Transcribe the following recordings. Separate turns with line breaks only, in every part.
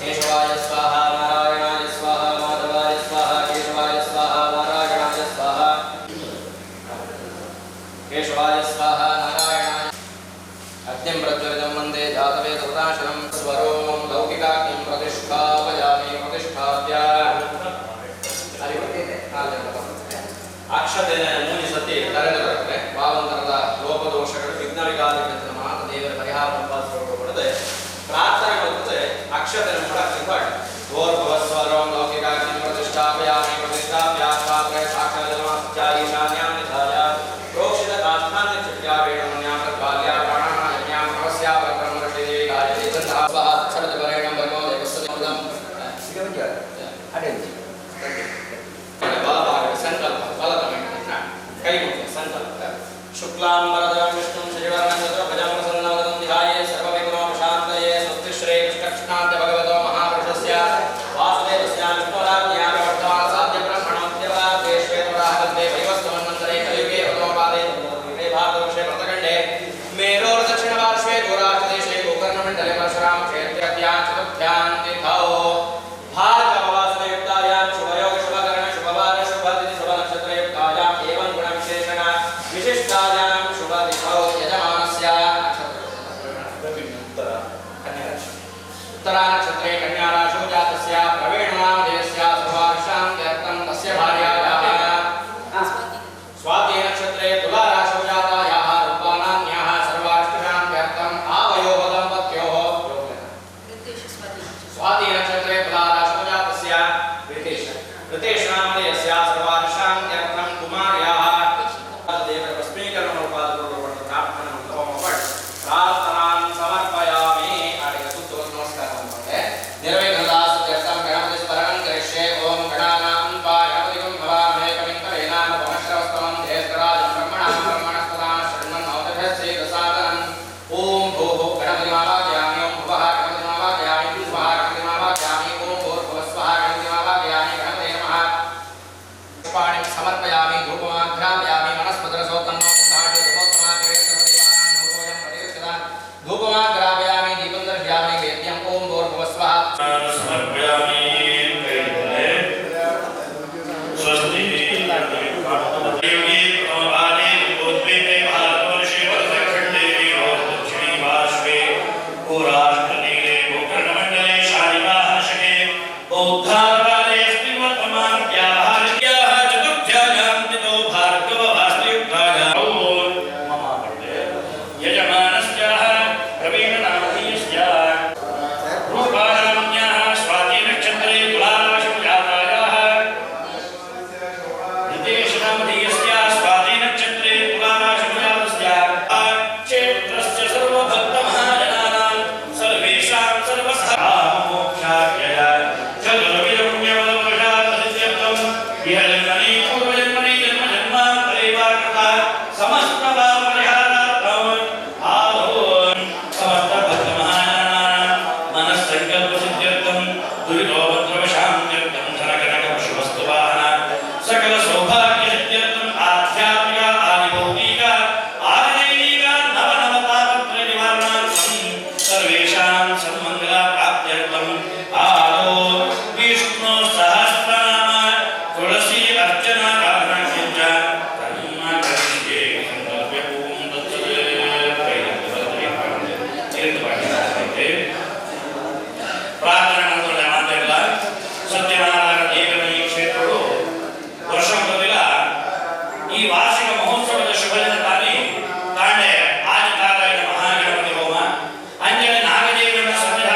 ಕೇಶವಾಯ ಸ್ವಾಹ ನಾರಾಯಣಾಯ ಸ್ವಾಹ ಮಾಧವಾಯ ಸ್ವಾಹ ಕೇಶವಾಯ ಸ್ವಾಹ ನಾರಾಯಣಾಯ ಸ್ವಾಹ ಕೇಶವಾಯ ಸ್ವಾಹ ನಾರಾಯಣಾಯ ಅಗ್ನಿಂ ಪ್ರಜ್ವಲಿತಂ ವಂದೇ ಜಾತವೇದವೃತಾಶನಂ ಸ್ವರೋಂ ಲೌಕಿಕಾಗ್ನಿಂ ಪ್ರತಿಷ್ಠಾಪಯಾಮಿ ಪ್ರತಿಷ್ಠಾಪ್ಯ ಅಕ್ಷತೆಯ ಮೂರು ಸತಿ ಕರೆದು ಬರುತ್ತೆ ಭಾವಂತರದ ಲೋಪದೋಷಗಳು ವಿಘ್ನವಿಘಾತಗಳನ್ನು ಮಾತ್ರ ದೇವರ ಪರಿಹಾರ ಪಡೆದು ಪ್ರಾರ್ಥನೆ ಬರುತ್ತದೆ ಅಕ್ಷತೆ ಮಾಡಿ ಓರ್ಭವಸ್ವರಂ ಲೌಕಿಕಾಗ್ನಿಂ ಪ್ರತಿಷ್ಠಾಪಯಾಮಿ ಪ್ರತಿಷ್ಠಾಪ್ಯ ಶಾಸ್ತ್ರ ಸಾಕ್ಷಾತ್ ಈಶಾನ್ಯಾಂ ನಿಧಾಯ ಪ್ರೋಕ್ಷಿತ ಕಾಷ್ಠಾಂತ ಚಟ್ಯಾ ವೇಣುನ್ಯಾಂ ತದ್ಭಾಗ್ಯ ಪ್ರಾಣಾಯಾಮ ಯಜ್ಞಾಂ ನಮಸ್ಯಾ ಪರಬ್ರಹ್ಮರ್ಷಿದೇ ಗಾಯತ್ರಿ ಛಂದಃ ಅಕ್ಷರದ ಬರೇಣಂ ಭಗೋ ದೇವಸ್ಸದಂ ಸಿಗವಿದ್ಯಾ ಅಡೆಂಜಿ ಬಲಭಾಗ ಸಂಕಲ್ಪ ಬಲತಮೈನ ಕೈ ಮುಖ್ಯ ಸಂಕಲ್ಪ ಶುಕ್ಲಾಂಬರಧರಂ ವಿಷ್ಣುಂ ಶ್ರೀವರ್ಣಂ ಚತುರ್ಭುಜಂ ಪ್ರಸನ್ನವದನಂ ಧ್ಯಾಯೇ ಸರ್ವವಿಘ್ನೋಪಶಾಂತಯೇ ಸ್ವಸ್ತಿ ಶ್ರೀ ಕೃಷ್ಣಕೃಷ್ಣಾಂತ ಭಗವತೋ ಮಹಾಪುರುಷಸ್ಯ ವಾಸುದೇವಸ್ಯ ವಿಷ್ಣುರಾಜ್ಞಾಯ ವರ್ಧಮಾನ ಸಾಧ್ಯ ಬ್ರಹ್ಮಣೋದ್ಯವಾದೇ ಶ್ವೇತವರಾಹವದ್ದೇ ವೈವಸ್ವಮನ್ವಂತರೇ ಕಲಿಯುಗೇ ಪ್ರಥಮಪಾದೇ ಭಾರತವರ್ಷೇ ಪ್ರಥಖಂಡೇ ಮೇರೋರ್ ದಕ್ಷಿಣ ಪಾರ್ಶ್ವೇ ಗೋರಾಜದೇಶೇ ಗೋಕರ್ಣಮಂಡಲೇ ಪರಶುರಾಮ ಕ್ಷೇತ್ರದ್ಯಾಂ ಚತುರ್ಥ್ಯಾಂ ತಿಥೌ ಭಾರ್ಗವವಾಸನಯುಕ್ತಾಯಾಂ ಶುಭಯೋಗ ಶುಭಕರಣ ಶುಭವಾರ ಶುಭತಿಥಿ ಶುಭ ನಕ್ಷತ್ರಯುಕ್ತಾಯಾಂ ಏವಂ ಗುಣವಿಶೇಷಣ ವಿಶಿಷ್ಟಾಯಾಂ ಶುಭತಿಥೌ ಯಜಮಾನಸ್ಯ उत्तरा नक्षत्रे कन्या राशौ जातस्य प्रवीणनामधेयस्य सर्वार्षान्त्यर्थं तस्य भार्यायाः स्वाति नक्षत्रे तुला राशौ जातायाः रूपानान्याः सर्वार्षान्त्यर्थं आवयोः दम्पत्योः स्वाति नक्षत्रे तुला राशौ जातस्य ऋतेशनामधेयस्य सर्वार्षान्त्यर्थं कुमार्याः देवर वस्मीकरणोपादपूर्वक प्रार्थना प्रार्थनां समर्पयामि निर्विघ्नदासत्यर्थं गणपतिस्मरणं करिष्ये ओम गणानां गणपतिं भवामहे कविं कवीनां पवनश्रवस्तमं ध्येयस्तराजं ब्रह्मणां ब्रह्मणस्पदां शृण्वन्नोतिभिस्सेदसादनम् ओम भूः गणपतिमावाहयामि ओम भुवः गणपतिमावाहयामि स्वः गणपतिमावाहयामि ओम भूर्भुवस्वः गणपतिमावाहयामि गणपते नमः पुष्पाणि समर्पयामि धूपमाघ्रापयामि वनस्पतिरसोत्तन्नो धूपमाग्रापयामि दीपं दर्शयामि वेद्यं ओम भूर्भुवस्वः
समर्पयामि स्वस्ति योगी प्रभाते उद्वेपे भारतवर्षे वर्षखण्डे दक्षिणी पार्श्वे गोराष्ट्रतीरे गोकर्णमण्डले शालिवाहशके बौद्धाकाले अस्ति वर्तमानव्याहार्याः चतुर्थ्यायां तिथौ भार्गववासयुक्तायां यजमानस्याः प्रवीणनामधेयस्य रूपानाम्याः स्वाति नक्षत्रे तुलाराशौ जातायाः ऋतेशनामधेयस्य स्वाति नक्षत्रे तुलाराशौ जातस्य क्षेत्रस्य सर्वभक्तमहाजनानां सर्वेषां सर्वसामोक्षाय चतुर्विधं इह जन्मनि पूर्वजन्मनि जन्मजन्मान्तरे वा कृता समस्त
ನಾಗದೇವರನ್ನ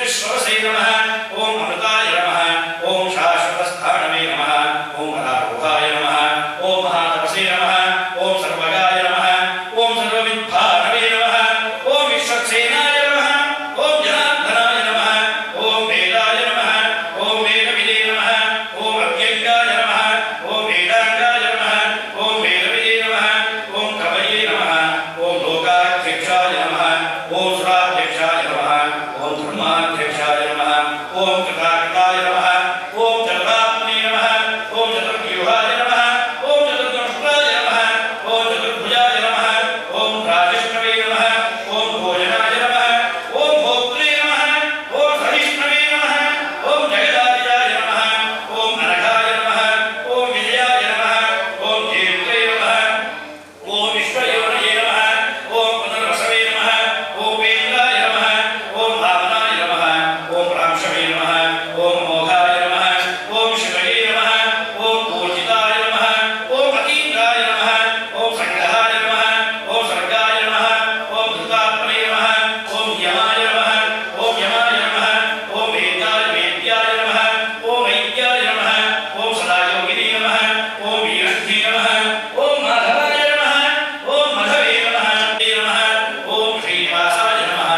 श्रुतिश्रवसे नमः ओम अमृताय नमः ओम शाश्वतस्थानवे नमः ओम परारूहाय नमः ओम महातपसे नमः ओम सर्वगाय नमः ओम सर्वविद्भानवे नमः ओम विश्वक्सेनाय नमः ओम जनार्दनाय नमः ओम वेदाय नमः ओम वेदविदे नमः ओम अव्यङ्गाय नमः ओम वेदाङ्गाय नमः ओम वेदविदे नमः ओम कवये नमः ओम लोकाध्यक्षाय नमः ओम सुराध्यक्षाय नमः ओम धर्माध्यक्षाय नमः ओम कृताकृताय नमः ओम चतुरात्मने नमः ओम चतुर्व्यूहाय नमः ओम चतुर्दंष्ट्राय नमः ओम चतुर्भुजाय नमः ओम राजष्णवे नमः ओम भोजनाय नमः ओम भोक्त्रे नमः ओम सहिष्णवे नमः ओम जगदादिजाय नमः ओम अनघाय नमः ओम विजयाय नमः ओम कीर्ते नमः ओम विश्वयोनये नमः ओम पुनर्वसवे नमः ओम वेन्द्राय नमः ओम भावनाय नमः ओम रामशवे नमः ओम मोघाय नमः ओम शिवये नमः ओम पूजिताय नमः ओम अतीन्द्राय नमः ओम संग्रहाय नमः ओम सर्गाय नमः ओम धृतात्मने नमः ओम यमाय नमः ओम यमाय नमः ओम वेद्याय नमः ओम ऐक्याय नमः ओम सदायोगिने नमः ओम वीरस्थे नमः ओम माधवाय नमः ओम मधवे नमः ओम श्रीनिवासाय नमः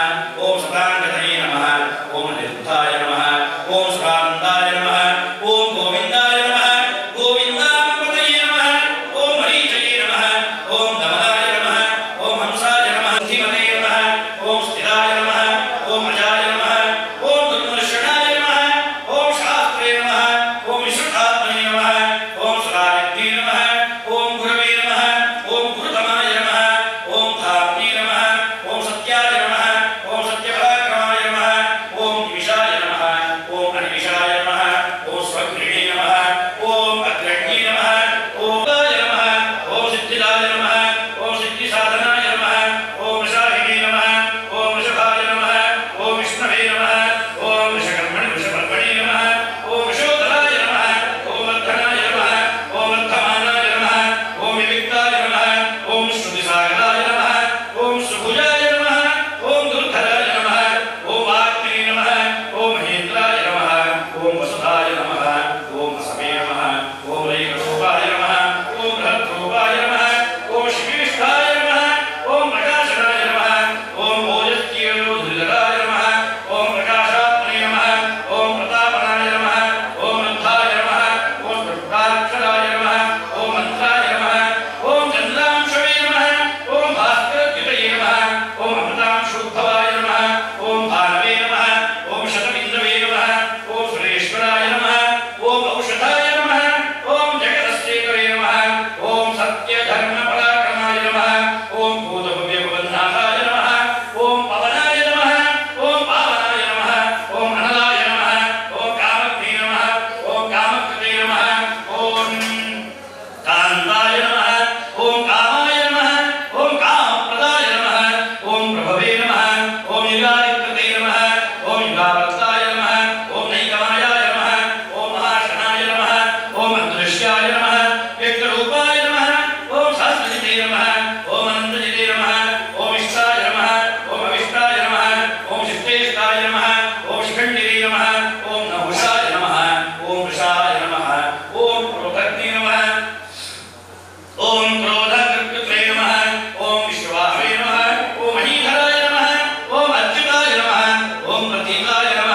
ओम सदांगतये नमः ओम निरुद्धाय नमः ओम सुरानन्दाय नमः ओम गोविन्दाय नमः गोविन्दाम्बतये नमः ओम मरीचये नमः ओम दमनाय नमः ओम हंसाय नमः धीमते नमः ओम स्थिराय नमः ओम अजाय नमः ओम दुर्मर्षणाय नमः ओम शास्त्रे नमः ओम विश्रुतात्मने नमः ओम सुरानिध्ये नमः ओम गुरवे नमः ओम गुरुतमाय नमः ओम धाम्ने नमः ओम सत्याय नमः ओम सत्यपराक्रमाय नमः ओम विशाय नमः ओम अनिविशाय नमः ओम स्वगृहे नमः ओम अग्रण्ये नमः ओम गाय नमः ओम सिद्धिदाय नमः ओम सिद्धिसाधनाय नमः ओम वृषाहिने नमः ओम वृषभाय नमः ओम विष्णवे नमः ओम वृषकर्मणि वृषपर्वणे नमः ओम वृषोदराय नमः ओम वर्धनाय नमः ओम वर्धमानाय नमः ओम विविक्ताय नमः ओम श्रुतिसागराय नमः ओम सुभुजाय नमः ओम दुर्धराय नमः ओम वाग्मिने नमः ओम महेन्द्राय नमः ओम वसुधाय नमः ओम असमे नमः ओम रैकरूपाय नमः ओम बृहद्रूपाय नमः ओम शिविष्ठाय नमः ओम प्रकाशनाय नमः ओम ओजस्कीर्णोद्धराय नमः ओम प्रकाशात्मने नमः ओम प्रतापनाय नमः ओम रुद्धाय नमः ओम रुद्राक्षराय नमः ओम मंत्राय नमः ओम चन्द्रांशवे नमः ओम भास्करद्युतये नमः ओम अमृतांशोद्भवाय नमः ओम भानवे नमः ओम शतबिन्दवे नमः ओम सुरेश्वराय नमः ओम औषधाय नमः ओम जगदस्येतवे नमः ओम सत्यधर्मपराक्रमाय नमः ओम भूतभव्यभवन्नाथाय नमः ओम पवनाय नमः ओम पावनाय नमः ओम अनलाय नमः ओम कामग्ने नमः ओम कामकृते नमः ओम कान्ताय नमः ओम कामाय नमः ओम कामप्रदाय नमः ओम प्रभवे नमः ओम युगादिकृते नमः ओम युगावर्ताय नमः ओम नैकमायाय नमः ओम महाशनाय नमः ओम अदृश्याय नमः व्यक्तरूपाय नमः ओम सहस्रजिते नमः ओम अनन्तजिते नमः ओम इष्टाय नमः ओम अविष्टाय नमः ओम शिष्टेष्टाय नमः ओम शिखण्डिते नमः ओम नहुषाय नमः ओम वृषाय नमः ओम क्रोधग्ने नमः ओम क्रोधकृत्युत्रे नमः ओम विश्ववाहवे नमः ओम महीधराय नमः ओम अच्युताय नमः ओम प्रतीकाय नमः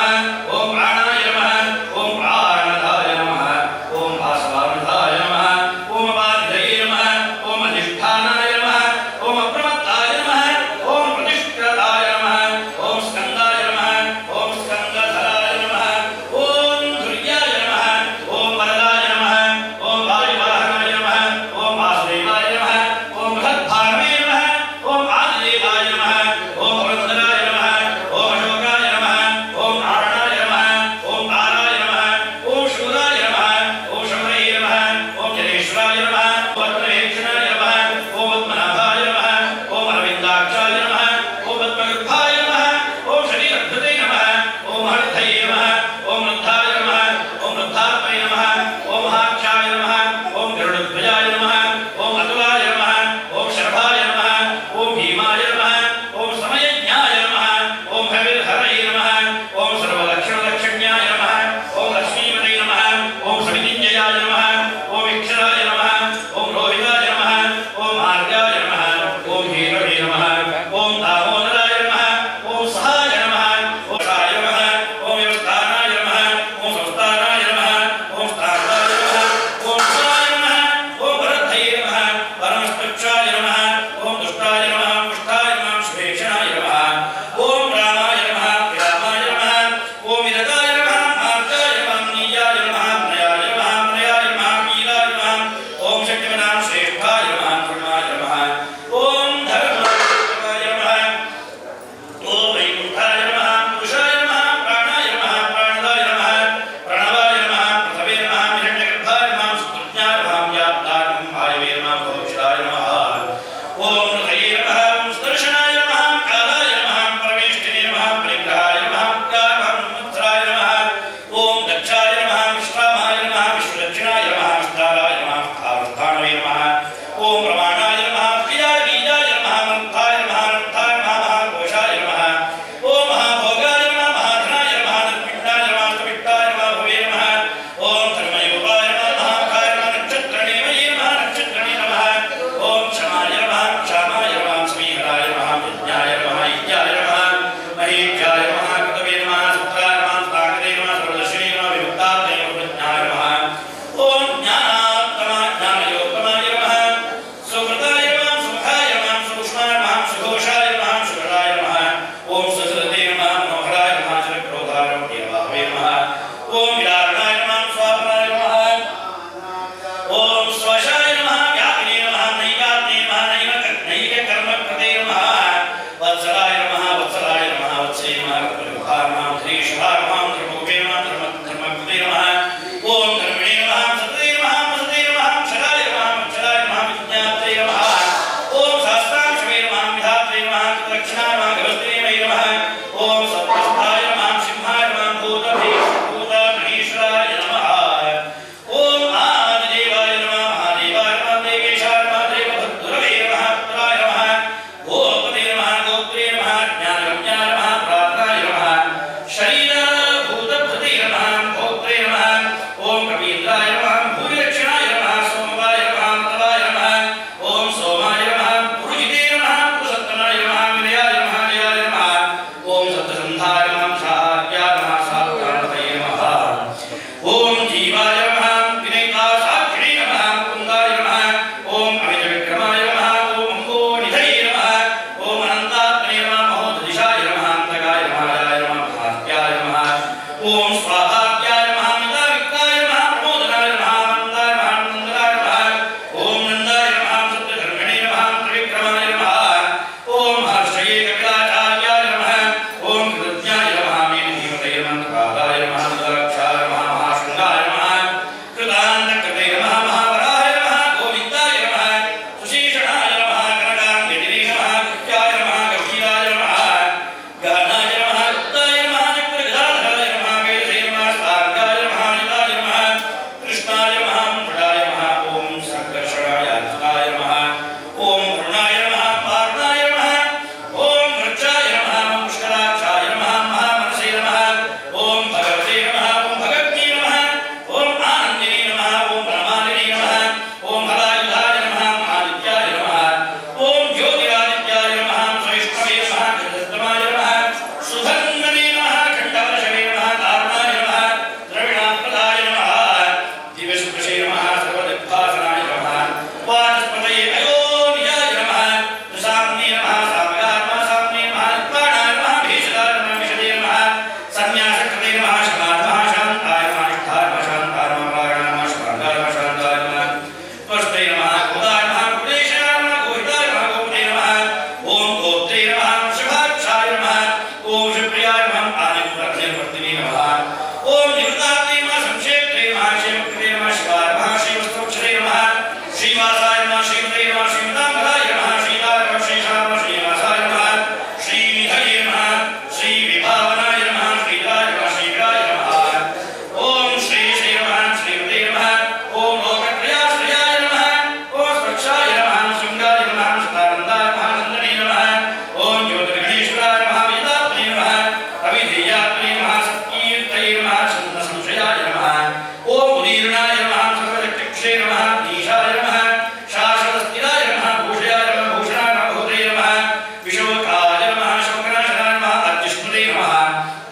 ಓಂ ಸ್ವಾಹಾಭ್ಯಾಯ ನಮಃ ಮಿತಾವಿಕ್ತಾಯ ನಮಃ ಪ್ರಮೋದನಾಯ ನಮಃ ಆನಂದಾಯ ನಮಃ ಆನಂದನಾಯ ನಮಃ ಓಂ ನಂದಾಯ ನಮಃ ಸತ್ಯಧರ್ಮಿಣೇ ನಮಃ ತ್ರಿವಿಕ್ರಮಾಯ ನಮಃ ಓಂ ಹರ್ಷಯೇ ಕಪಿಲಾಚಾರ್ಯಾಯ ನಮಃ ಓಂ ಕೃತಜ್ಞಾಯ ನಮಃ ಮೇಧಿಮತೇ ಮಂತ್ರಪಾದಾಯ ನಮಃ ಮುದರಕ್ಷಾಯ ನಮಃ ಮಹಾಶೃಂಗಾಯ ನಮಃ ಕೃತಾಂತಕೃತೆ ನಮಃ ಮಹಾವರಾಯ ನಮಃ ಗೋವಿಂದಾಯ ನಮಃ ಸುಶೀಷಣಾಯ ನಮಃ ಕನಕಾಂಗಿನೇ ನಮಃ ಕೃತ್ಯಾಯ ನಮಃ ಗಭೀರಾಯ ನಮಃ ಗಹನಾಯ ನಮಃ ಗುಪ್ತಾಯ ನಮಃ ಚಕ್ರಗದಾಧರಾಯ ನಮಃ ವೇದಸೇ ನಮಃ ಸಾರ್ಗಾಯ ನಮಃ ನಿತಾಯ ನಮಃ ಕೃಷ್ಣಾಯ ನಮಃ ಮುಷಾಯ ನಮಃ ಓಂ ಸಂಕರ್ಷಣಾಯ ಅರ್ಜುನಾಯ ನಮಃ ಓಂ ವರುಣಾಯ ನಮಃ ಪಾರ್ಣಾಯ ನಮಃ ಓಂ ವೃಕ್ಷಾಯ ನಮಃ ಮುಷ್ಕರಾಕ್ಷಾಯ ನಮಃ ಮಹಾಮನಸೇ ನಮಃ ಓಂ ಭಗವತೆ ನಮಃ ಓಂ ಭಗವತಿ ನಮಃ ಓಂ ಆನಂದಿನೇ ನಮಃ ಓಂ ಬ್ರಹ್ಮಾನಿನೇ ನಮಃ ಓಂ ಹಲಾಯುಧಾಯ ನಮಃ ಆದಿತ್ಯಾಯ ನಮಃ ಓಂ ಜ್ಯೋತಿರಾದಿತ್ಯಾಯ ನಮಃ ವೈಷ್ಣವೇ ನಮಃ ಗಜಸ್ತಮಾಯ ನಮಃ ಸುಧನ್ವನೇ ನಮಃ ಖಂಡವರಶವೇ ನಮಃ ಕಾರುಣಾಯ ನಮಃ ದ್ರವಿಣಾಪ್ರದಾಯ ನಮಃ ದಿವ್ಯಸುಪ್ರಶೇ ನಮಃ ಸರ್ವದಿಗ್ಭಾಸನಾಯ ನಮಃ ವಾಚಸ್ಪತಯೇ ಅಯೋನಿಜಾಯ ನಮಃ ತ್ರಿಸಾಮ್ನೇ ನಮಃ ಸಾಮಗಾಯ ನಮಃ ಸಾಮ್ನೇ ನಮಃ ನಿರ್ವಾಣಾಯ ನಮಃ ಭೀಷದಾಯ ನಮಃ ವಿಷದೇ ನಮಃ ಸನ್ಯಾಸಕೃತೆ ನಮಃ ಶಮಾಯ ನಮಃ ಶಾಂತಾಯ ನಮಃ ನಿಷ್ಠಾಯ ನಮಃ ಶಾಂತಾಯ ನಮಃ ಪರಾಯಣಾಯ ನಮಃ ಶುಭಾಂಗಾಯ ನಮಃ ಶಾಂತಾಯ ನಮಃ ತ್ವಷ್ಟೇ ನಮಃ ಗೋದಾಯ ನಮಃ ಕುಲೇಶಾಯ ನಮಃ ಗೋಹಿತಾಯ ನಮಃ ಗೋಪತೆ ನಮಃ ಓಂ ಗೋಪ್ತ್ರೇ ನಮಃ ವೃಷಭಾಕ್ಷಾಯ ನಮಃ ಓಂ ಶಿವಪ್ರಿಯಾಯ ನಮಃ ಆದಿಮೂಲಗ್ನೇರ್ವರ್ತಿನೇ ನಮಃ ಓಂ ನಿವೃತ್ತಾತ್ಮೇ ನಮಃ ಸಂಕ್ಷೇಪ್ತ್ರೇ ನಮಃ ಕ್ಷೇಮಕೃತೆ ನಮಃ ಶಿವಾಯ ನಮಃ ಶ್ರೀವತ್ಸವಕ್ಷರೇ ನಮಃ ಶ್ರೀವಾಸಾಯ ನಮಃ ಶ್ರೀಮತೆ ನಮಃ ಶ್ರೀಮತಾಂಬರಾಯ ನಮಃ ಶ್ರೀದಾಯ ನಮಃ ಶ್ರೀಶಾಯ ನಮಃ ಶ್ರೀನಿವಾಸಾಯ ನಮಃ ಶ್ರೀನಿಧಯೇ ನಮಃ ಶ್ರೀವಿಭಾವನಾಯ ನಮಃ ಶ್ರೀದಾಯ ನಮಃ ಶ್ರೀವಿರಾಯ ನಮಃ ಓಂ ಶ್ರೀ ಶ್ರೀ ನಮಃ ಶ್ರೀಮತೆ ನಮಃ ಓಂ ಲೋಕತ್ರಯಾಶ್ರಯಾಯ ನಮಃ ಓಂ ಸ್ವಕ್ಷಾಯ ನಮಃ ಶೃಂಗಾಯ ನಮಃ ಸದಾನಂದಾಯ ನಮಃ ನಂದನೇ ನಮಃ ಓಂ ಜ್ಯೋತಿರ್ಗಣೇಶ್ವರಾಯ ನಮಃ ವೇದಾತ್ಮನೇ ನಮಃ ಅವಿಧೇಯಾತ್ಮನೇ ನಮಃ ಸತ್ಕೀರ್ತಯೇ ನಮಃ ಚಂದ ಸಂಶಯಾಯ ನಮಃ ಓಂ ಉದೀರ್ಣಾಯ ನಮಃ ಸರ್ವಚಕ್ಷೇ ನಮಃ ಈಶಾಯ ನಮಃ ಶಾಶ್ವತಸ್ಥಿರಾಯ ನಮಃ ಭೂಷಯಾಯ ನಮಃ ಭೂಷಣಾಯ ನಮಃ ಭೂತೇ ನಮಃ ವಿಶೋಕಾಯ ನಮಃ ಶೋಕನಾಶನಾಯ ನಮಃ ಅರ್ಜಿಷ್ಣುತೇ ನಮಃ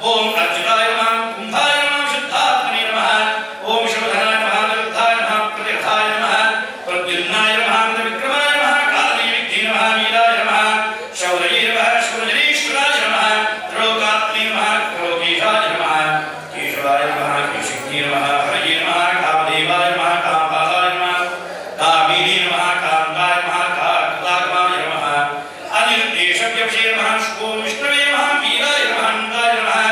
ಓಂ ಅರ್ಜಿತಾಯ ನಮಃ ಕುಂಭಾಯ ನಮಃ ಶುದ್ಧಾತ್ಮನೇ ನಮಃ ಓಂ ಶೋಧನಾಯ ನಮಃ ವಿರುದ್ಧಾಯ ನಮಃ ಪ್ರತಿರಥಾಯ ನಮಃ ಪ್ರದ್ಯುಮ್ನಾಯ ನಮಃ ವಿಕ್ರಮಾಯ ನಮಃ ಕಾಲನೇ ವಿದ್ಯೆ ನಮಃ ವೀರಾಯ ನಮಃ ಶೌರ್ಯೇ ನಮಃ ಶೂರಜನೇಶ್ವರಾಯ ನಮಃ ತ್ರಿಲೋಕಾತ್ಮನೇ ನಮಃ ತ್ರಿಲೋಕೇಶಾಯ ನಮಃ ಕೇಶವಾಯ ನಮಃ ಕೇಶಿಜ್ಞೇ ನಮಃ ಹರಯೇ ನಮಃ ಕಾಮದೇವಾಯ ನಮಃ ಕಾಮಪಾಲಾಯ ನಮಃ ಕಾಮಿನೇ ನಮಃ ಕಾಂತಾಯ ನಮಃ ಕಾಕತಾಗಮಾಯ ನಮಃ ಅನಿರುದ್ದೇಶವ್ಯವಶೇ ನಮಃ ಓಂ ವಿಷ್ಣವೇ ನಮಃ ವೀರಾಯ ನಮಃ ಅನಂತಾಯ ನಮಃ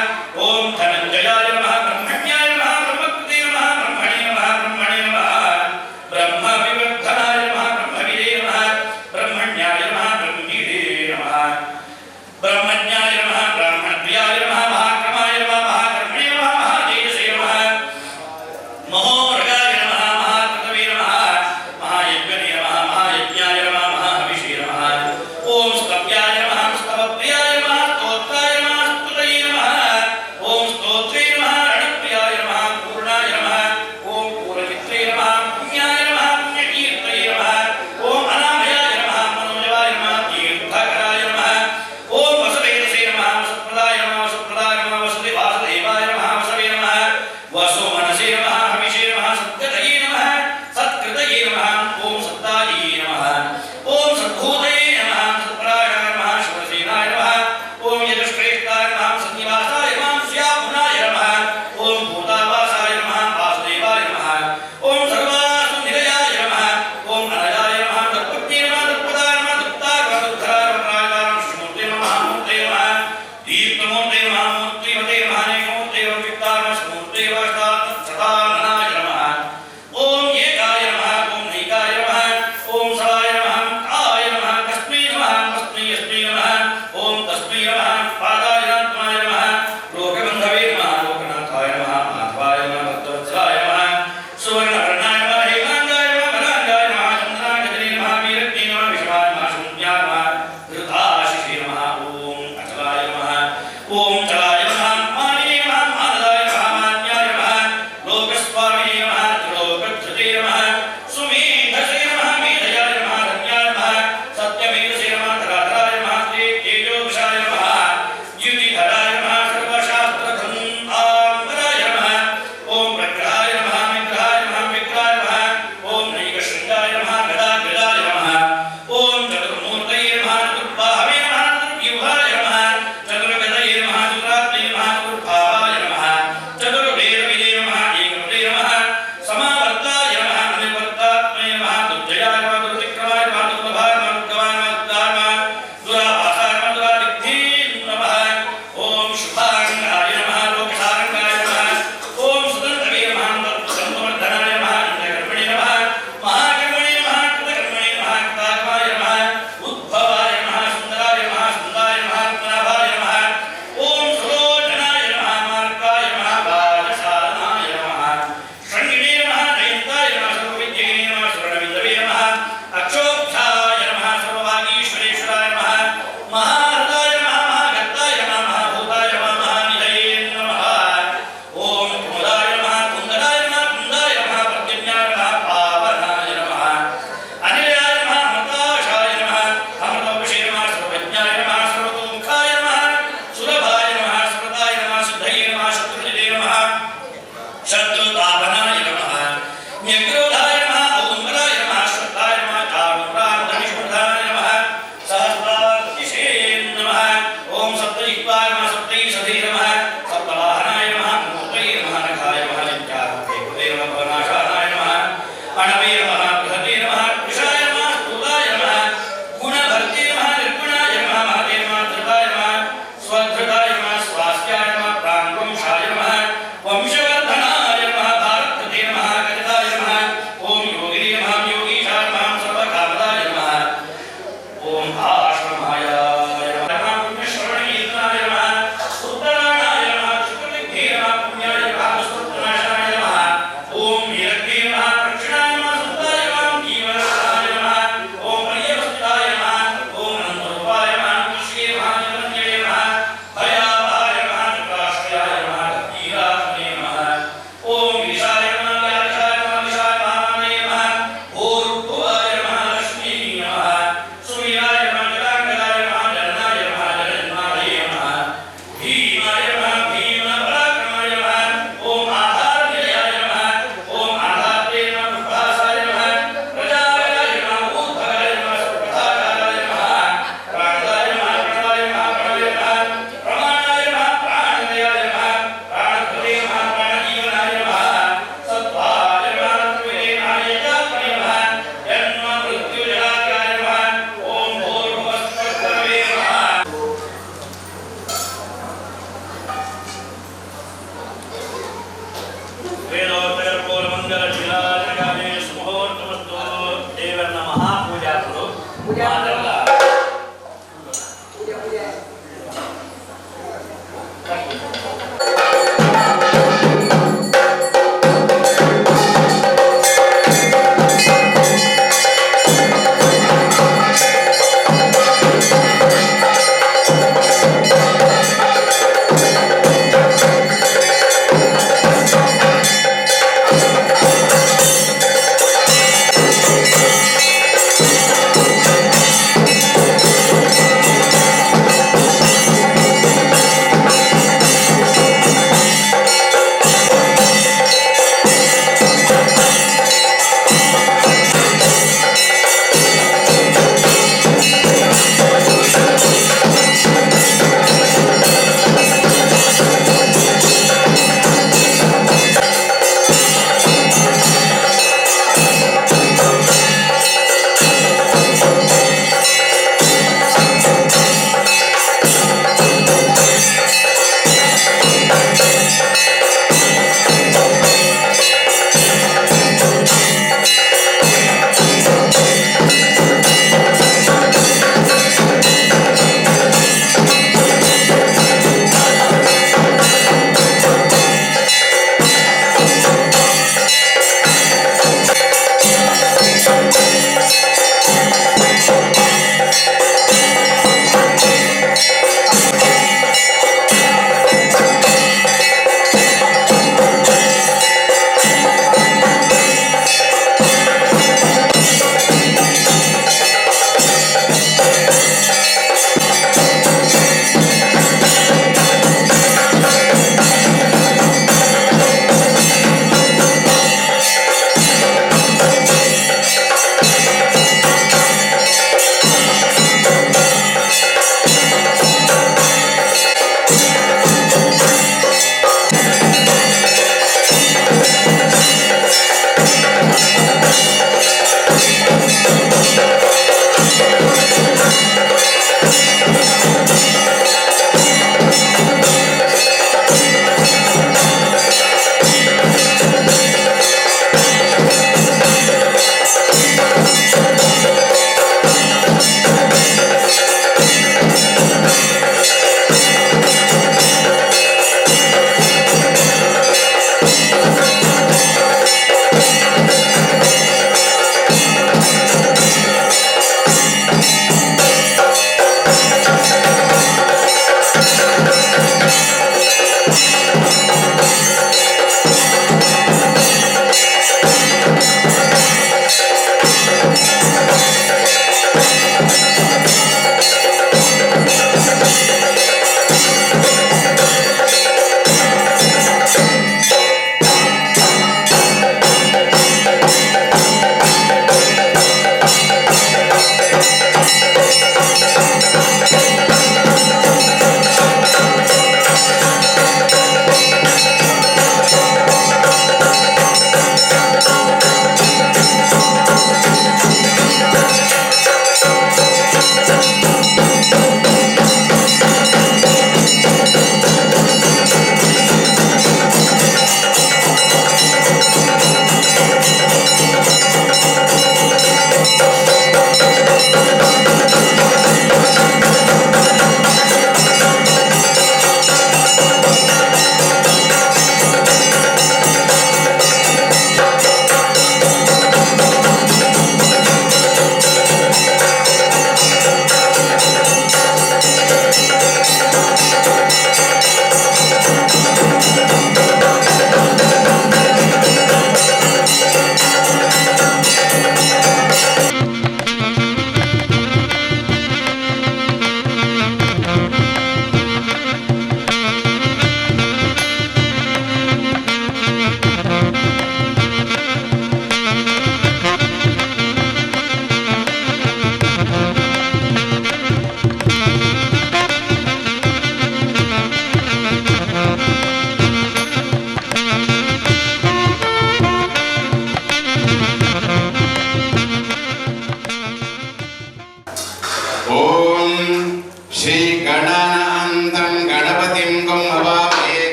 ಓಂ ಧನಂಜಯಾಯ ನಮಃ ಬ್ರಹ್ಮಣ್ಯಾಯ ನಮಃ ಬ್ರಹ್ಮಕೃತೆ ನಮಃ ಬ್ರಹ್ಮಣೇ ನಮಃ ಬ್ರಹ್ಮಣೇ ನಮಃ ಬ್ರಹ್ಮ ವಿವರ್ಧನಾಯ ನಮಃ ಬ್ರಹ್ಮವಿದೇ ನಮಃ ಬ್ರಹ್ಮಣ್ಯಾಯ ನಮಃ ಬ್ರಹ್ಮೀಡೇ ನಮಃ ಬ್ರಹ್ಮಜ್ಞಾಯ ನಮಃ ಬ್ರಾಹ್ಮಣಪ್ರಿಯಾಯ ನಮಃ ಮಹಾಕ್ರಮಾಯ ನಮಃ ಮಹಾಕರ್ಮಣೇ ನಮಃ ಮಹಾತೇಜಸೇ ನಮಃ ಮಹೋರಗಾಯ ನಮಃ ಮಹಾಕೃತವೇ ನಮಃ ಮಹಾಯಜ್ಞನೇ ನಮಃ ಮಹಾಯಜ್ಞಾಯ ನಮಃ ಮಹಾಹವಿಷೇ ನಮಃ ಓಂ ಸ್ತವ್ಯಾಯ ನಮಃ ಸ್ತವಪ್ರಿಯಾಯ ನಮಃ ಸ್ತೋತ್ರಾಯ ನಮಃ ಸ್ತುತಯೇ ನಮಃ ಓಂ ಸ್ತೋತ್ರೇ ನಮಃ ರಣಪ್ರಿಯಾಯ ನಮಃ ಪೂರ್ಣಾಯ ನಮಃ ಓಂ ಪೂರ್ಣಚಿತ್ರೇ ನಮಃ ಪುಣ್ಯಾಯ ನಮಃ ಪುಣ್ಯಕೀರ್ತಯೇ ನಮಃ ಓಂ ಅನಾಮಯಾಯ ನಮಃ ಮನೋಜವಾಯ ನಮಃ ತೀರ್ಥಕರಾಯ ನಮಃ ಓಂ ವಸುದೇವಸೇ ನಮಃ ವಸುಪ್ರದಾಯ ನಮಃ ವಸುಪ್ರದಾಯ ನಮಃ ವಾಸುದೇವಾಯ ನಮಃ ವಸವೇ ನಮಃ ವಸು ಮನಸೇ ನಮಃ ಹವಿಷೇ ನಮಃ ಸತ್ಕೃತಯೇ ನಮಃ ಸತ್ಕೃತಯೇ ನಮಃ ಓಂ ಸತ್ತಾಯೇ ನಮಃ ಓಂ ಸದ್ಭೂತಯೇ ನಮಃ ಸತ್ಪರಾಯಣಾಯ ನಮಃ ಶಿವಸೇನಾಯ ನಮಃ ಓಂ ಯಜಶ್ರೇಷ್ಠಾಯ ನಮಃ ಸನ್ನಿವಾಸಾಯ ನಮಃ ಸ್ಯಾಪುನಾಯ ನಮಃ ಓಂ ಭೂತಾವಾಸಾಯ ನಮಃ ವಾಸುದೇವಾಯ ನಮಃ ಓಂ ಸರ್ವಾಸು ನಿಲಯಾಯ ನಮಃ ಓಂ ಅನಯಾಯ ನಮಃ ತತ್ಪತ್ನೇ ನಮಃ ತತ್ಪದಾಯ ನಮಃ ತತ್ತಾಯ ನಮಃ ತದ್ಧರಾಯ ನಮಃ ತ್ರಾಯತಾಯ ನಮಃ ಶ್ರೀಮೂರ್ತೆ ನಮಃ ಮೂರ್ತೆ ನಮಃ ದೀಪ್ತಮೂರ್ತೆ ನಮಃ ಮೂರ್ತಿಮತೆ ನಮಃ ನೇಮೂರ್ತೆ ನಮಃ ವಿಕ್ತಾಯ ನಮಃ ಶ್ರೀಮೂರ್ತೆ ನಮಃ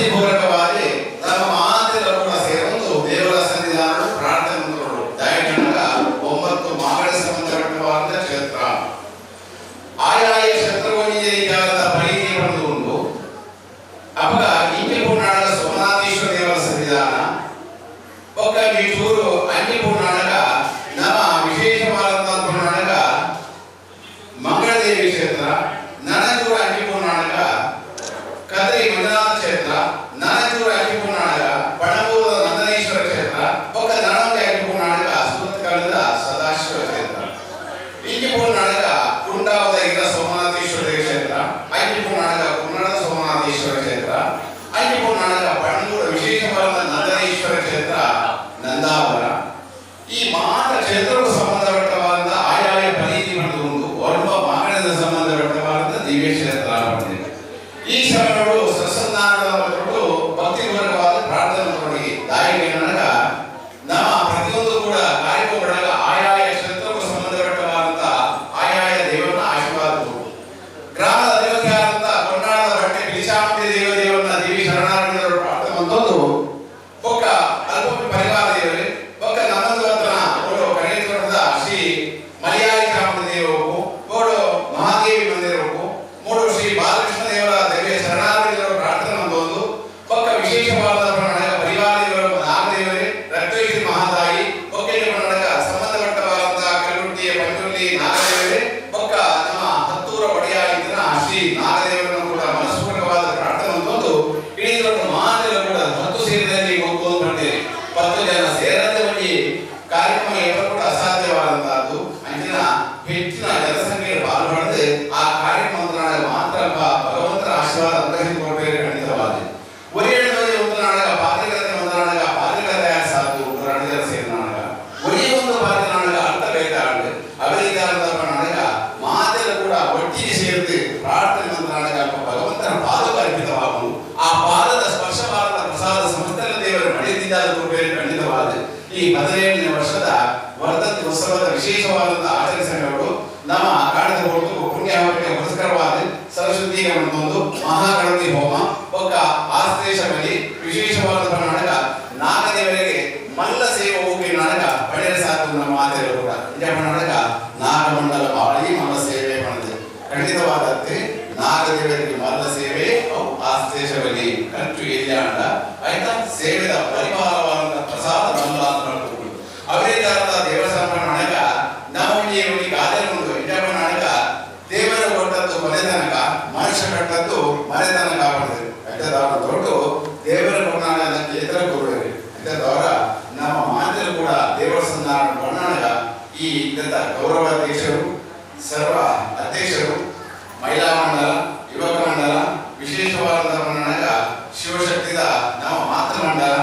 ಭಕ್ತಿಪೂರ್ವಕವಾಗಿ ನಮ್ಮ ಮಾತೆಲ್ಲ ಕೂಡ ಸೇರೊಂದು ದೇವರ ಸನ್ನಿಧಾನ ಪ್ರಾರ್ಥನೆ ಮಾಡೋರು. ದಯಗಣಕ 9 ಮಾಗಡ ಸಂಬಂಧಪಟ್ಟವಾದ ಕ್ಷೇತ್ರ ಆಯಾಯ ಕ್ಷೇತ್ರವನ್ನೇ ಈಗಾಗದ ಪರಿಧಿ ಪಡೆದುಕೊಂಡು ಅವಾಗ ಇಂಜಿಪೂರ್ಣಾಳ ಸೋಮನಾಥೇಶ್ವರ ದೇವರ ಸನ್ನಿಧಾನ ಒಕ್ಕ ಮೀಟೂರು ಅಂಜಿಪೂರ್ಣಾಳಗ ನಮ್ಮ ವಿಶೇಷವಾದಂತಹ ಪೂರ್ಣಾಳಗ ಮಂಗಳದೇವಿ ಕ್ಷೇತ್ರ, ನನಜೂರು ಅಂಜಿಪೂರ್ಣಾಳಗ ಕದ್ರಿ ಮಂಜುನಾಥ ಕ್ಷೇತ್ರ, ನನಜೂರು ಅಂಜಿಪೂರ್ಣಾಳಗ ಪಣಬೂರು ನಂದನೇಶ್ವರ ಕ್ಷೇತ್ರ, ಒಕ್ಕ ನಳಂಗೆ ಅಂಜಿಪೂರ್ಣಾಳಗ ಸುತ್ತಕಲದ ಸದಾಶಿವ ಕ್ಷೇತ್ರ, ಇಂಜಿಪೂರ್ಣಾಳಗ ಕುಂಡಾವದ ಸೋಮನಾಥೇಶ್ವರ ಕ್ಷೇತ್ರ, ಅಂಜಿಪೂರ್ಣಾಳಗ ಕುನ್ನಡದ ಸೋಮನಾಥೇಶ್ವರ ಕ್ಷೇತ್ರ, ಅಂಜಿಪೂರ್ಣಾಳಗ ಪಣಬೂರು ವಿಶೇಷವಾದ ನಂದನೇಶ್ವರ ಕ್ಷೇತ್ರ ನಂದಾವರ. ಈ ಮಾತ್ರ ಕ್ಷೇತ್ರಗಳು ಸಂಬಂಧಪಟ್ಟವಾದ ಆಯಾಯ ಪರಿಧಿ ಪಡೆದುಕೊಂಡು ಒಬ್ಬ ಮಾಗಣದ ಸಂಬಂಧಪಟ್ಟವಾದ ದಿವ್ಯ ಕ್ಷೇತ್ರ ಪಡೆದಿದೆ. ಈ ಸಮಯಗಳು ಸತ್ಸಂಧಾನಗಳು ಭಕ್ತಿಪೂರ್ವಕವಾದ ಪ್ರಾರ್ಥನೆ ಮಾಡಿ ದಾಯಿಗಳಾಗ ನಮ್ಮ ಪ್ರತಿಯೊಂದು ಕೂಡ ಕಾರ್ಯಕ್ರಮಗಳಾಗ ಆಯಾಯ ಕ್ಷೇತ್ರಕ್ಕೂ ಸಂಬಂಧಪಟ್ಟವಾದಂತ ಆಯಾಯ ದೇವರನ್ನ ಆಶೀರ್ವಾದ ಗ್ರಾಮದ ದೇವತೆಯಾದಂತ ಕೊಂಡಾಳದ ಬಟ್ಟೆ ಬಿಲಿಚಾಮುಂಡಿ ದೇವರನ್ನ ದೇವಿ ಶರಣಾರ್ಥಿಗಳು ಪ್ರಾರ್ಥನೆ ಬಂದೊಂದು ಒಕ್ಕ ಅಲ್ಪ ಪರಿವಾರ ದೇವರೇ ಒಕ್ಕ ನಮ್ಮದು ಹತ್ರ ಓಡೋ ಕರೇಶ್ವರದ ಶ್ರೀ ಮಲಯಾಳಿ ಚಾಮುಂಡಿ ದೇವರು ಓಡೋ ಮಹಾದೇವಿ ಮಂದಿರವು ಮೂಡು ಶ್ರೀ ಬಾಲಕೃಷ್ಣ ದೇವರ ದೇವಿಯ ಶರಣಾರ್ಥಿಗಳು ಪ್ರಾರ್ಥನೆ ಬಂದೊಂದು ಒಕ್ಕ ವಿಶೇಷವಾದ ಪರಿವಾರ ದೇವರು ನಾಗದೇವರೇ ರಕ್ತೇಶ್ವರಿ ಮಹಾತಾಯಿ ಒಕ್ಕೆಗೆ ಕರ್ನಾಟಕ ಸಂಬಂಧಪಟ್ಟವಾದಂತಹ ಕಲ್ಲುಟ್ಟಿಯ ಪಂಚುರ್ಲಿ ನಾಗದೇವರೇ ಒಕ್ಕ ನಮ್ಮ ಹತ್ತೂರ ಒಡೆಯಾಗಿದ್ದ ಶ್ರೀ ನಾಗದೇವರನ್ನು ಕೂಡ ಮನಸ್ಪೂರ್ವಕವಾದ ಪ್ರಾರ್ಥನೆ ಬಂದೊಂದು ಇಡೀ ಮಾತೆಲ್ಲ ಕೂಡ 10 ಸೇರಿದಲ್ಲಿ ಹೋಗ್ಬೋದು ಬಂದಿದೆ. 10 ಜನ ಸೇರದೆ ಒಂದು ಕಾರ್ಯಕ್ರಮ ಎಲ್ಲರೂ ಕೂಡ ಅಸಾಧ್ಯವಾದಂತಹದ್ದು. ಅಂಚಿನ ಹೆಚ್ಚಿನ ಜನಸಂಖ್ಯೆ ಪಾಲ್ಗೊಳ್ಳದೆ ಆ ಕಾರ್ಯಕ್ರಮದ ಮಾತ್ರ ಭಗವಂತರ ಆಶೀರ್ವಾದ ಅನುಗ್ರಹಿಸಿಕೊಟ್ಟರೆ ಖಂಡಿತವಾಗಿದೆ. ಒರಿಯಣ್ಣದಲ್ಲಿ ಒಂದು ನಾಟಕ ಪಾತ್ರಿಕತೆ ಒಂದು ನಾಟಕ ಪಾತ್ರಿಕತೆ ಸಾಕು ನಾಟಕ ಸೇರಿ ನಾಟಕ ಒರಿ ಒಂದು ಪಾತ್ರ ನಾಟಕ ಅರ್ಥ ಬೇಕಾಗ ಅವರಿಗಾದ ನಾಟಕ ಮಾತೆಲ್ಲ ಕೂಡ ಒಟ್ಟಿಗೆ ಸೇರಿದು ಪ್ರಾರ್ಥನೆ ಒಂದು ನಾಟಕ ಭಗವಂತನ ಪಾದಕ್ಕೆ ಅರ್ಪಿತವಾಗುವುದು. ಆ ಪಾದದ ಸ್ಪರ್ಶವಾದ ಪ್ರಸಾದ ಸಮಸ್ತ ದೇವರು ಪಡೆದಿದ್ದ ಖಂಡಿತವಾದ ಈ 17ನೇ ವರ್ಷದ ವರ್ಧಂತಿ ಉತ್ಸವದ ವಿಶೇಷವಾದಂತಹ ಆಚರಿಸಗಳು ನಮ್ಮ ಕಾಣದ ಹೊರತು ಪುಣ್ಯಾವಕ್ಕೆ ಪುರಸ್ಕರವಾದ ಸರಸ್ವತೀಕರಣ ಒಂದು ಮಹಾಗಣಪತಿ ಹೋಮ ಒಕ್ಕ ಆಸ್ತೇಶ ಬಲಿ ವಿಶೇಷವಾದ ನಾಟಕ ನಾಗದೇವರಿಗೆ ಮಲ್ಲ ಸೇವೆ ಹೋಗಿ ನಾಟಕ ಪಡೆಯ ಸಾಕು ನಮ್ಮ ಮಾತೆಗಳು ಕೂಡ ನಿಜ ನಾಟಕ ನಾಗಮಂಡಲ ಬಾಳಿ ಮಲ್ಲ ಸೇವೆ ಮಾಡಿದೆ ಖಂಡಿತವಾದಂತೆ ನಾಗದೇವರಿಗೆ ಮಲ್ಲ ಸೇವೆ ಆಸ್ತೇಶ ಬಲಿ ಖರ್ಚು ಇಲ್ಲ ಅಂಡ ಆಯ್ತಾ ಸೇವೆದ ಪರಿವಾರವಾದ ಪ್ರಸಾದ ಮಲ್ಲ ಅಂತ ಮಾಡ್ಕೊಂಡು ಅವರಿಗಾದ ದೇವಸ್ಥಾನ ನಾಟಕ ನಾವು ಕಾದೆಕೊಂಡು ಇಂಜಾಪ ನಾಟಕ ದೇವರ ಕೊಟ್ಟದ್ದು ಮನೆ ತನಕ ಮನುಷ್ಯ ಕಟ್ಟದ್ದು ಮನೆ ತನಕ ಮಾಡಿದ್ರು ಅಷ್ಟದವರ ದೊಡ್ಡ ದೇವರ ಕೊಟ್ಟಾಗ ಕೇಂದ್ರ ಕೊಡುವರಿ ಅಷ್ಟದವರ ನಮ್ಮ ಮಾತರು ಕೂಡ ದೇವರ ಸಂಧಾನ ಕೊಂಡಾಗ ಈ ಗೌರವ ಅಧ್ಯಕ್ಷರು ಸರ್ವ ಅಧ್ಯಕ್ಷರು ಮಹಿಳಾ ಮಂಡಲ ಯುವಕ ಮಂಡಲ ವಿಶೇಷವಾದ ಮಂಡಲ ಶಿವಶಕ್ತಿದ ನಮ್ಮ ಮಾತೃ ಮಂಡಲ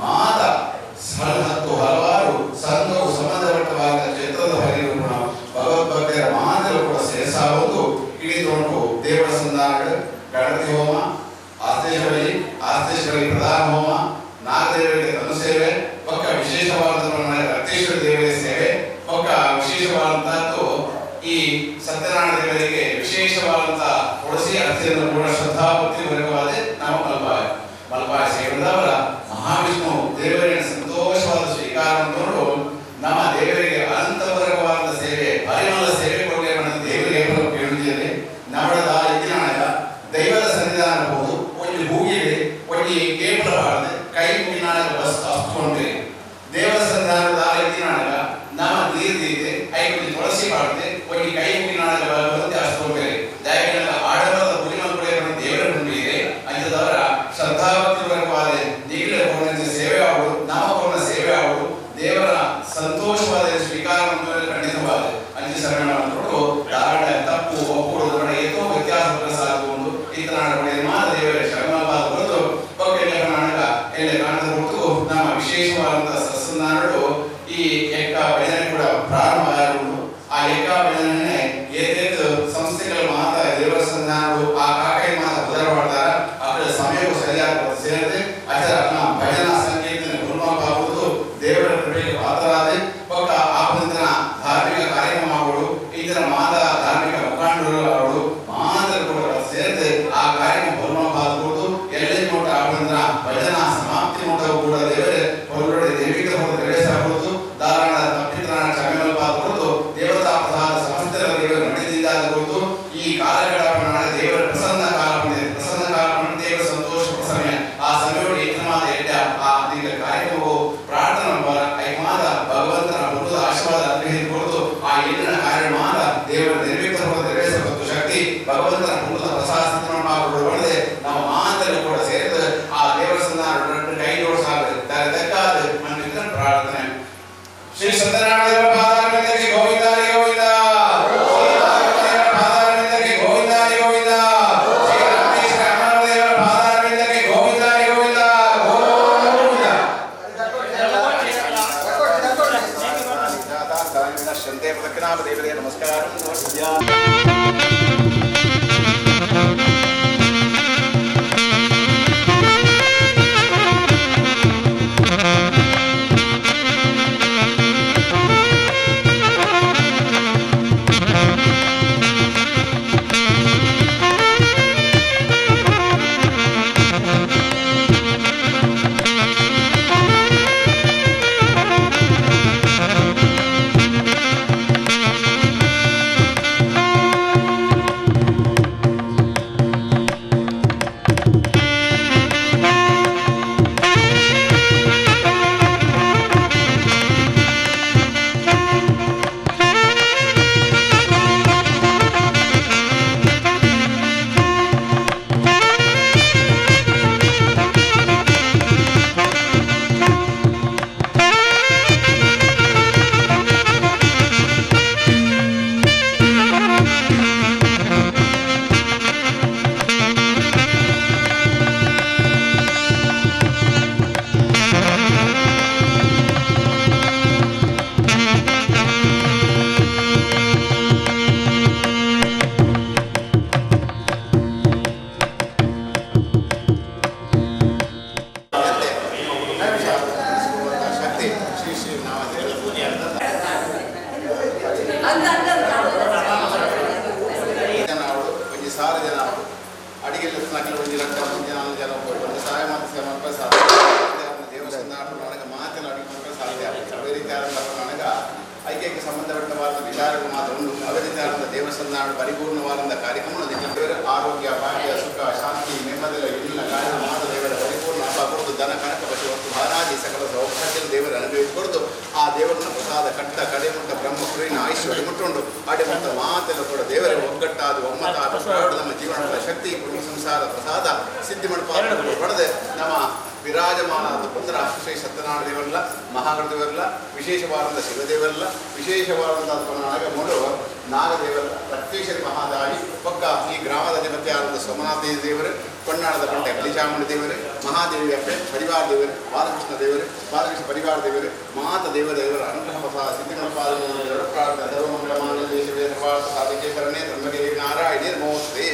ಮಾತ ಹತ್ತು ಹಲವಾರು ಸಂಘವು ಸಂಬಂಧಪಟ್ಟವಾದ ಕ್ಷೇತ್ರದ ಪರಿಗಣ ಭಗವದ್ಭಕ್ತರ ಮಾತರು ಕೂಡ ಸೇರಿಸಾವುದು ಹಿಡಿದುಕೊಂಡು ದೇವರ ಸಂಧಾನಗಳು ಗಣಪತಿ ಹೋಮ ಆಸ್ತೇಶ್ವರಿ ಪ್ರಧಾನ ಹೋಮ ನಾಗದೇವರಿಗೆ ತನು ಸೇವೆ ಪಕ್ಕ ವಿಶೇಷವಾದ ರಕ್ತೇಶ್ವರ ದೇವರ ಸೇವೆ ಪಕ್ಕ ವಿಶೇಷವಾದಂತಹದ್ದು ಈ ಸತ್ಯನಾರಾಯಣ ದೇವರಿಗೆ ವಿಶೇಷವಾದಂತಹ ತುಳಸಿ ಅರ್ಚನೆಯನ್ನು ಕೂಡ ಶ್ರದ್ಧಾಭಕ್ತಿ ವರ್ಗವಾದ ನಾವು ಮಲ್ಪಾಯ ಸೇರಿದವರ ಮಹಾವಿಷ್ಣು ದೇವರಿಗೆ ಸಂತೋಷವಾದ ಸ್ವೀಕಾರವನ್ನು ನಮ್ಮ ದೇವರಿಗೆ ಅನಂತವರ್ಗವಾದ ಸೇವೆ ಪರಿಮಳ ಸೇವೆ ಕೊಡುಗೆ ದೇವರಿಗೆ ಕೇಳುತ್ತಿದೆ. ನಮ್ಮದ ಇತಿಹಾಸ ದೈವದ ಸನ್ನಿಧಾನ ಬಹುದು ಒಂದು ಹೂಗಿದೆ ಒಂದು ಕೇಬಲ ಬಾರದೆ ಕೈ ಮುಗಿನಾಗ ಬಸ್ ಹಚ್ಕೊಂಡ್ರೆ ದೇವರ ಸನ್ನಿಧಾನದ ಇತಿಹಾಸ ನಮ್ಮ ತೀರ್ದಿದೆ ಐದು ತುಳಸಿ ಬಾರದೆ ಒಂದು ಕೈ ಮುಗಿನಾಗ ಬರುತ್ತೆ ಹಚ್ಕೊಂಡ್ರೆ ದಯವಿಟ್ಟು ಆಡಬಾರದ ಪುರಿಮಲ್ ಕೂಡ ದೇವರ ಮುಂದಿದೆ ಅಂಥದವರ ಶ್ರದ್ಧಾಭಕ್ತಿ ವರ್ಗವಾದ ನೀಗಲೇ ಸೇವೆ ಆಗುವುದು ನಾಮಕರಣ ಸೇವೆ ಆಗುವುದು ದೇವರ ಸಂತೋಷವಾದ ಸ್ವೀಕಾರವನ್ನು ಖಂಡಿತವಾದ ಅಂಚೆ ಶರಣರು ಧಾರಣ ತಪ್ಪು ಒಪ್ಪುವುದು ಏತೋ ವ್ಯತ್ಯಾಸ ಸಾಗುವುದು ಈತನಾಡ ಮಾತ್ರ ದೇವರ ಶರಣವಾದ ಹೊರತು ನಾಟಕ ಎಲ್ಲ ಕಾಣದ ಹೊರತು ನಮ್ಮ ವಿಶೇಷವಾದಂತಹ ಸತ್ಸಂಧಾನಗಳು ಈ ಎಕ್ಕ ಭಜನೆ ಕೂಡ ಪ್ರಾರಂಭ ಆಗುವುದು. ಆ ಎಕ್ಕ ಭಜನೆ ಏನೇನು ಸಂಸ್ಥೆಗಳು ಮಾತ್ರ ದೇವರ ಸಂಧಾನಗಳು ಆ ಕಾಕೈ ಮಾತ್ರ ಉದರ ಮಾಡ್ತಾರ ಅದರ ಸಮಯವು ಸರಿಯಾಗಿ ಸೇರಿದೆ ಅದರ ಭಜನಾ ಸಂಕೀರ್ತನೆ ಗುರುಮಾಗುವುದು ದೇವರ ಕೃಪೆಗೆ ಪಾತ್ರರಾದ ಪಕ್ಕ ಆಪಂತ್ರ ಧಾರ್ಮಿಕ ಕಾರ್ಯಕ್ರಮಗಳು ಇದರ ಮಾತ ಧಾರ್ಮಿಕ ಮುಖಂಡರು ಅವರು ಮಾತ್ರ ಕೂಡ ಸೇರಿದೆ ಆ ಕಾರ್ಯಕ್ರಮ ಗುರುಮಾಗುವುದು ಎಲ್ಲೇ ನೋಟ ಆಪಂತ್ರ ದೇವರೇ ನಮಸ್ಕಾರ ನಮಸ್ಕಾರ. ಐಕ್ಯಕ್ಕೆ ಸಂಬಂಧಪಟ್ಟವಾದ ವಿಚಾರಗಳು ಮಾತ್ರ ಉಂಟು. ಅದೇ ರೀತಿಯಾದ ದೇವಸ್ಥಾನ ಪರಿಪೂರ್ಣವಾದ ಕಾರ್ಯಕ್ರಮಗಳು ದೇವರ ಆರೋಗ್ಯ ಭಾಗ್ಯ ಸುಖ ಶಾಂತಿ ನೆಮ್ಮದಿಯ ಎಲ್ಲ ಕಾರ್ಯ ಮಾಡ ದೇವರ ಪರಿಪೂರ್ಣ ಕೊಡುದು ದನ ಕನಕ ಪಶು ಮತ್ತು ಮಹಾರಾಜಿ ಸಕಲ ಸೌಭಾಗ್ಯ ದೇವರ ಅನುಭವಿಸಿಕೊಡುದು ಆ ದೇವರನ್ನ ಪ್ರಸಾದ ಕಟ್ಟ ಕಡೆ ಮುಟ್ಟ ಬ್ರಹ್ಮಪುರಿನ ಐಶ್ವರ್ಯ ಮುಟ್ಟುಂಡು ಅಡೆ ಮುಟ್ಟ ಮಾತೆಲ್ಲ ಕೂಡ ದೇವರ ಒಗ್ಗಟ್ಟಾದ ಒಮ್ಮತಾದ ನಮ್ಮ ಜೀವನದ ಶಕ್ತಿ ಕುಟುಂಬ ಸಂಸಾರ ಪ್ರಸಾದ ಸಿದ್ಧಿ ಮಡಪಾದ ಪಡೆದೆ ನಮ್ಮ ವಿರಾಜಮಾನದ ಪುತ್ರ ಶ್ರೀ ಸತ್ಯನಾರಾಯಣ ದೇವರಲ್ಲ ಮಹಾಗಣದೇವರಲ್ಲ ವಿಶೇಷವಾದಂಥ ಶಿವದೇವರಲ್ಲ ವಿಶೇಷವಾದಂಥ ನಾಗಮೂಡು ನಾಗದೇವರಲ್ಲ ರಕ್ತೇಶ್ವರಿ ಮಹಾದಾಯಿ ಪಕ್ಕ ಈ ಗ್ರಾಮದ ಅಧಿಪತಿಯಾದಂಥ ಸೋಮನಾಥ ದೇವರು ಕೊಣ್ಣಾಳದ ಪಂಟ ಕಲಿಚಾಮುಂಡಿ ದೇವರು ಮಹಾದೇವಿ ಅಪ್ಪೆ ಪರಿವಾರ ದೇವರು ಬಾಲಕೃಷ್ಣ ದೇವರು ಬಾಲಕೃಷ್ಣ ಪರಿವಾರ ದೇವರು ಮಾತ ದೇವರ ಅನುಗ್ರಹ ಪ್ರಸಾದ ಸಿದ್ಧಿಮಪಾದ ಪ್ರಾರ್ಥನೆ ಸರ್ವಮಂಗಲಮಾಂಗಲ್ಯೇ ಶಿವೇ ಸರ್ವಾರ್ಥ ಸಾಧಿಕೆ ಶರಣೆ ಧರ್ಮದೇ ನಾರಾಯಣೇ ನಮೋಸ್ತೇ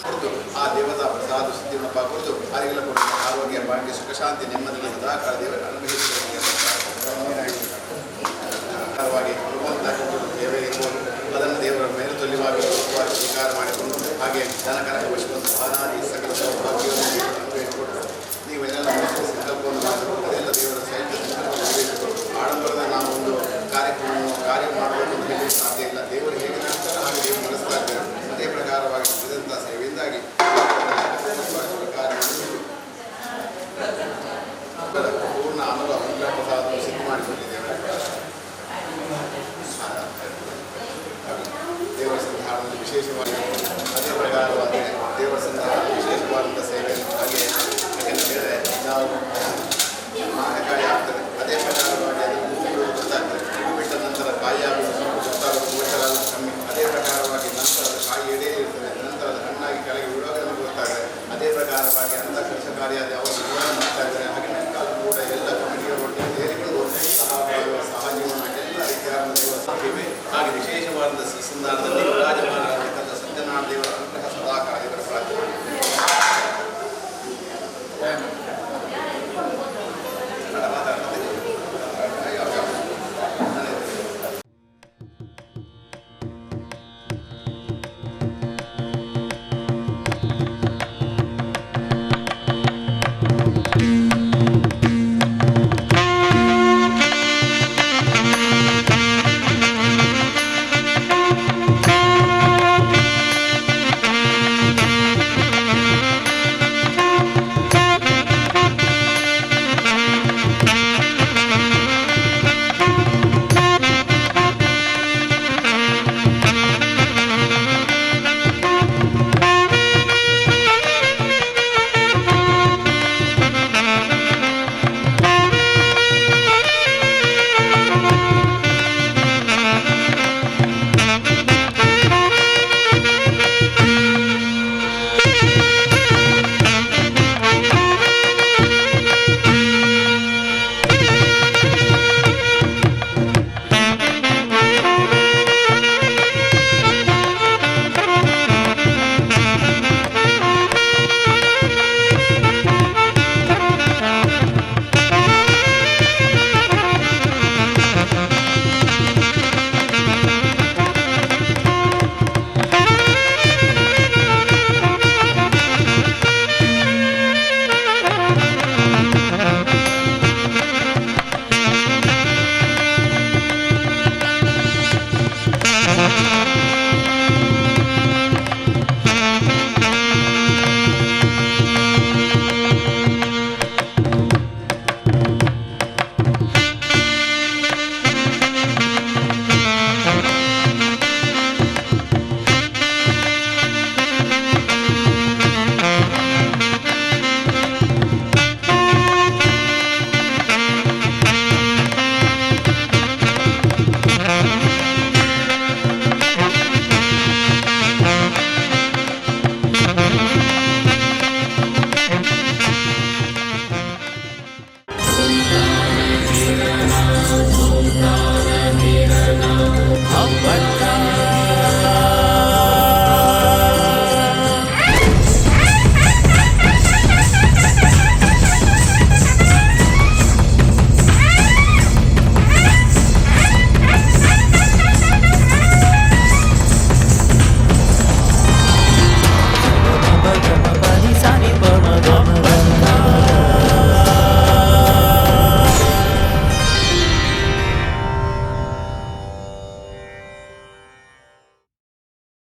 ಕುರಿತು ಆ ದೇವತಾ ಪ್ರಸಾದ ಸಿದ್ಧಿಮಪ್ಪ ಕುರಿತು ಅವರಿಗೆಲ್ಲ ಕೊಟ್ಟು ಆರೋಗ್ಯ ಭಾಗ್ಯ ಸುಖ ಶಾಂತಿ ನೆಮ್ಮದಿಗೆ ಸದಾಕಾಲ ದೇವರ ಅನುಗ್ರಹಿಸವಾಗಿ ದೇವರೇ ಇರ್ಬೋದು ಅದನ್ನು ದೇವರ ಮೇಲೆ ತುಲ್ಯವಾಗಿ ಸ್ವೀಕಾರ ಮಾಡಿಕೊಂಡು ಹಾಗೆ ದನಕರ ವಶವನ್ನು ಮಹಾರಾಜಿ ಸಕಲ ಸೌಭಾಗ್ಯವನ್ನು ಅನುಗ್ರಹಿಸಿಕೊಟ್ಟು ನೀವೆಲ್ಲ ಸಂಕಲ್ಪವನ್ನು ಮಾಡಿಕೊಂಡು ಅದೆಲ್ಲ ದೇವರ ಸಹಿತ ನೆರವೇರಿಸಿಕೊಂಡು ಆಡಂಬರದ ನಾವು ಒಂದು ಕಾರ್ಯ ಮಾಡಬೇಕು ಅಂತ ಹೇಳಿ ಸಾಧ್ಯ ಇಲ್ಲ. ದೇವರು ಹೇಗೆ ನಡೆಸ್ತಾರೆ ಹಾಗೆ ದೇವರು ನಡೆಸ್ತಾ ಇದ್ದಾರೆ. ಅದೇ ಪ್ರಕಾರವಾಗಿ ಮಾಡಿದಂಥ ಸೇವೆಯಿಂದಾಗಿ ಪೂರ್ಣ ಅಮಲ ಅನುಗ್ರಹ ಪ್ರಸಾದವನ್ನು ಸಿದ್ಧ ಮಾಡಿಕೊಂಡಿದ್ದೇವೆ. ದೇವರ ಸಂಧಾನದಲ್ಲಿ ವಿಶೇಷವಾಗಿ ಅದೇ ಪ್ರಕಾರವಾಗಿ ದೇವರ ಸಂಧಾನ ವಿಶೇಷವಾದಂಥ ಸೇವೆ ಹಾಗೆ ಬೇರೆ ನಾವು ಕಾಯಿ ಆಗ್ತದೆ. ಅದೇ ಪ್ರಕಾರವಾಗಿ ಅದು ಹೂವು ಗೊತ್ತಾಗ್ತದೆ. ಹೂವು ಬಿಟ್ಟ ನಂತರ ಕಾಯಿ ಆಗೋದು ಗೊತ್ತಾಗೋದು ಕಮ್ಮಿ. ಅದೇ ಪ್ರಕಾರವಾಗಿ ನಂತರದ ಕಾಯಿ ಎಡೆ ಇರ್ತದೆ. ನಂತರದ ಹಣ್ಣಾಗಿ ಕೆಳಗೆ ಬಿಡುವಾಗ ನಮಗೆ ಗೊತ್ತಾಗ್ತದೆ. ಅದೇ ಪ್ರಕಾರವಾಗಿ ಅಂಥ ಕೆಲಸ ಕಾರ್ಯಾದ ಅವರು ಮಾಡ್ತಾ ಇದ್ದಾರೆ. ಹಾಗೆ ಕಾಲ ಕೂಡ ಎಲ್ಲ ಕಮಿಟಿಗಳ ಒಟ್ಟಿಗೆ ಸೇರಿಕೊಂಡು ಸಹಜೀವನ ಎಲ್ಲ ರೀತಿಯಾದ ದೇವಸ್ಥಾನ ಹಾಗೆ ವಿಶೇಷವಾದ ಸಂಧಾನದಲ್ಲಿ